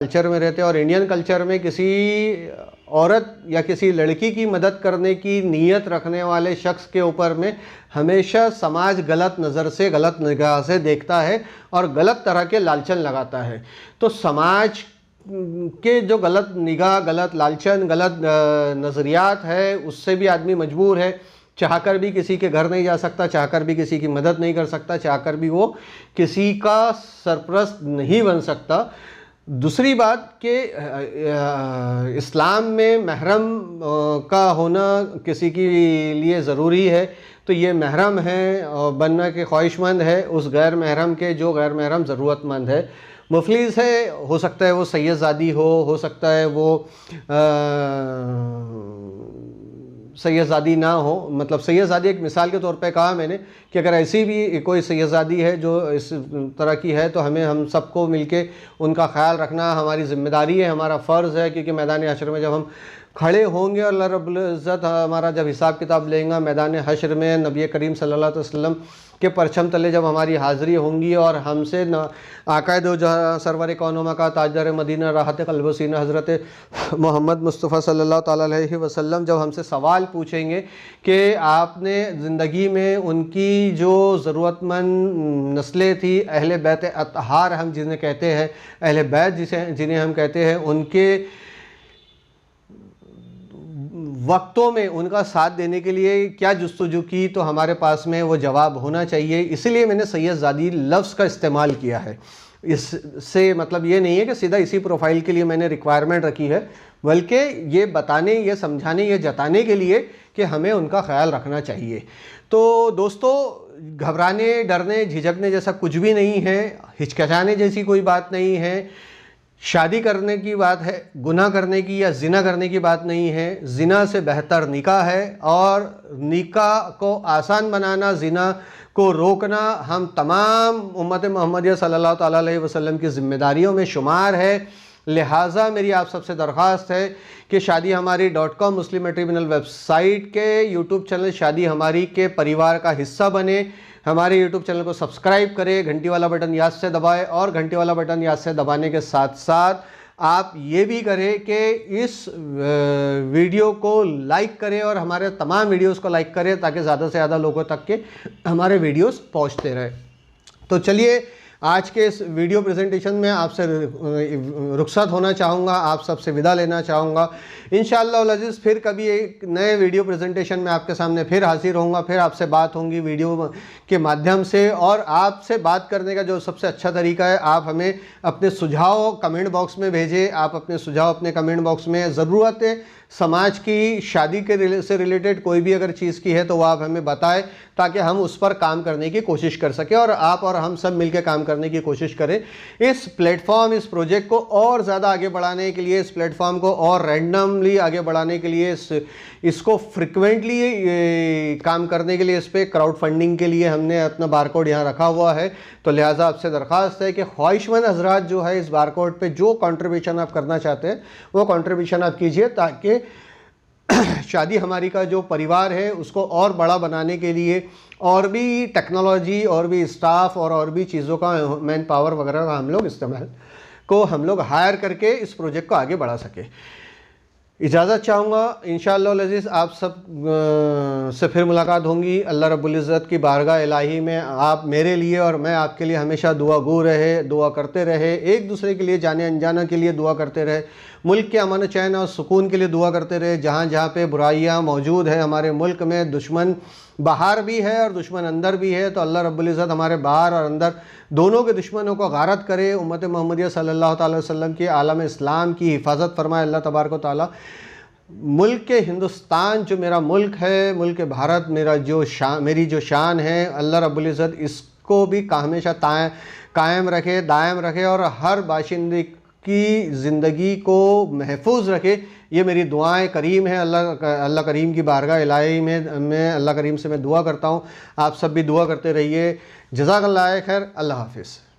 Culture में रहते हैं और इंडियन कल्चर में किसी औरत या किसी लड़की की मदद करने की नीयत रखने वाले शख्स के ऊपर में हमेशा समाज गलत नज़र से, गलत निगाह से देखता है और गलत तरह के लालचन लगाता है। तो समाज के जो गलत निगाह, गलत लालचन, गलत नज़रियात है, उससे भी आदमी मजबूर है। चाहकर भी किसी के घर नहीं जा सकता, चाहकर भी किसी की मदद नहीं कर सकता, चाहकर भी वो किसी का सरपरस्त नहीं बन सकता। दूसरी बात कि इस्लाम में महरम का होना किसी के लिए ज़रूरी है, तो ये महरम है और बनना के ख्वाहिशमंद है उस गैर महरम के जो गैर महरम ज़रूरतमंद है, मुफलिस है, हो सकता है वो सैयदज़ादी हो सकता है वो सैयदज़ादी ना हो। मतलब सैयदज़ादी एक मिसाल के तौर पे कहा मैंने कि अगर ऐसी भी कोई सैयदज़ादी है जो इस तरह की है तो हम सबको मिलके उनका ख्याल रखना हमारी ज़िम्मेदारी है, हमारा फ़र्ज़ है। क्योंकि मैदान हश्र में जब हम खड़े होंगे और अल्लाह रब्बुल इज़्ज़त हमारा जब हिसाब किताब लेंगा मैदान हश्र में, नबी करीम सल्लल्लाहु अलैहि वसल्लम के परचम तले जब हमारी हाज़िरी होंगी और हमसे न आकाए दो जहाँ सरवर कौनो का ताजदार मदीना राहत क़ल्ब व सीना हज़रत मोहम्मद मुस्तफ़ा सल्लल्लाहु ताला अलैहि वसल्लम जब हमसे सवाल पूछेंगे कि आपने ज़िंदगी में उनकी जो ज़रूरतमंद नस्लें थी, अहले बैत अतहार हम जिन्हें कहते हैं, अहले बैत जिन्हें हम कहते हैं, उनके वक्तों में उनका साथ देने के लिए क्या जुस्तजू की, तो हमारे पास में वो जवाब होना चाहिए। इसीलिए मैंने सैयदज़ादी लफ्ज़ का इस्तेमाल किया है। इससे मतलब ये नहीं है कि सीधा इसी प्रोफाइल के लिए मैंने रिक्वायरमेंट रखी है, बल्कि ये बताने, ये समझाने, ये जताने के लिए कि हमें उनका ख्याल रखना चाहिए। तो दोस्तों, घबराने, डरने, झिझकने जैसा कुछ भी नहीं है, हिचकिचाने जैसी कोई बात नहीं है। शादी करने की बात है, गुनाह करने की या जिना करने की बात नहीं है। जिना से बेहतर निकाह है और निकाह को आसान बनाना, जिना को रोकना हम तमाम उम्मत मोहम्मदिया सल्लल्लाहु ताला अलैहि वसल्लम की ज़िम्मेदारियों में शुमार है। लिहाजा मेरी आप सबसे दरख्वास्त है कि शादी हमारी .com मुस्लिम मैट्रिमोनियल वेबसाइट के यूट्यूब चैनल शादी हमारी के परिवार का हिस्सा बने। हमारे यूट्यूब चैनल को सब्सक्राइब करें, घंटी वाला बटन याद से दबाएं और घंटी वाला बटन याद से दबाने के साथ साथ आप ये भी करें कि इस वीडियो को लाइक करें और हमारे तमाम वीडियोस को लाइक करें ताकि ज़्यादा से ज़्यादा लोगों तक के हमारे वीडियोस पहुंचते रहे। तो चलिए, आज के इस वीडियो प्रेजेंटेशन में आपसे रुखसत होना चाहूँगा, आप सबसे विदा लेना चाहूँगा। इंशाअल्लाह अज़ीज़ फिर कभी एक नए वीडियो प्रेजेंटेशन में आपके सामने फिर हाजिर होऊंगा, फिर आपसे बात होंगी वीडियो के माध्यम से। और आपसे बात करने का जो सबसे अच्छा तरीका है, आप हमें अपने सुझाव कमेंट बॉक्स में भेजें। आप अपने सुझाव अपने कमेंट बॉक्स में, ज़रूरत है समाज की शादी के से रिलेटेड कोई भी अगर चीज़ की है तो वह आप हमें बताएं ताकि हम उस पर काम करने की कोशिश कर सकें और आप और हम सब मिलकर काम करने की कोशिश करें। इस प्लेटफॉर्म, इस प्रोजेक्ट को और ज़्यादा आगे बढ़ाने के लिए, इस प्लेटफॉर्म को और रैंडमली आगे बढ़ाने के लिए, इसको फ्रिक्वेंटली काम करने के लिए, इस पर क्राउड फंडिंग के लिए हमने अपना बारकोड यहाँ रखा हुआ है। तो लिहाजा आपसे दरख्वास्त है कि ख्वाहिशमंद हजरात जो है इस बारकोड पे जो कंट्रीब्यूशन आप करना चाहते हैं वो कंट्रीब्यूशन आप कीजिए ताकि शादी हमारी का जो परिवार है उसको और बड़ा बनाने के लिए और भी टेक्नोलॉजी और भी स्टाफ और भी चीज़ों का, मैन पावर वगैरह का हम लोग हायर करके इस प्रोजेक्ट को आगे बढ़ा सके। इजाज़त चाहूँगा। इंशाअल्लाह अज़ीज़ आप सब से फिर मुलाकात होंगी। अल्लाह रब्बुल इज़्ज़त की बारगाह इलाही में आप मेरे लिए और मैं आपके लिए हमेशा दुआ गो रहे, दुआ करते रहे, एक दूसरे के लिए, जाने अनजाना के लिए दुआ करते रहे, मुल्क के अमन चैन और सुकून के लिए दुआ करते रहे। जहाँ जहाँ पे बुराइयाँ मौजूद है हमारे मुल्क में, दुश्मन बाहर भी है और दुश्मन अंदर भी है, तो अल्लाह रब्बुल इज़्ज़त हमारे बाहर और अंदर दोनों के दुश्मनों को गारत करे। उम्मत मोहम्मदिया सल्लल्लाहु अलैहि वसल्लम की, आलम इस्लाम की हिफाजत फरमाए अल्लाह तबारक व तआला। मुल्क के हिंदुस्तान जो मेरा मुल्क है, मुल्क भारत मेरी जो शान है, अल्लाह रब्बुल इज़्ज़त इसको भी हमेशा कायम रखे, दायम रखे और हर बाशिंदे की ज़िंदगी को महफूज रखे। ये मेरी दुआएं करीम है। अल्लाह करीम की बारगाह इलाही में मैं अल्लाह करीम से मैं दुआ करता हूँ। आप सब भी दुआ करते रहिए। जज़ाकल्लाह खैर। अल्लाह हाफ़िज़।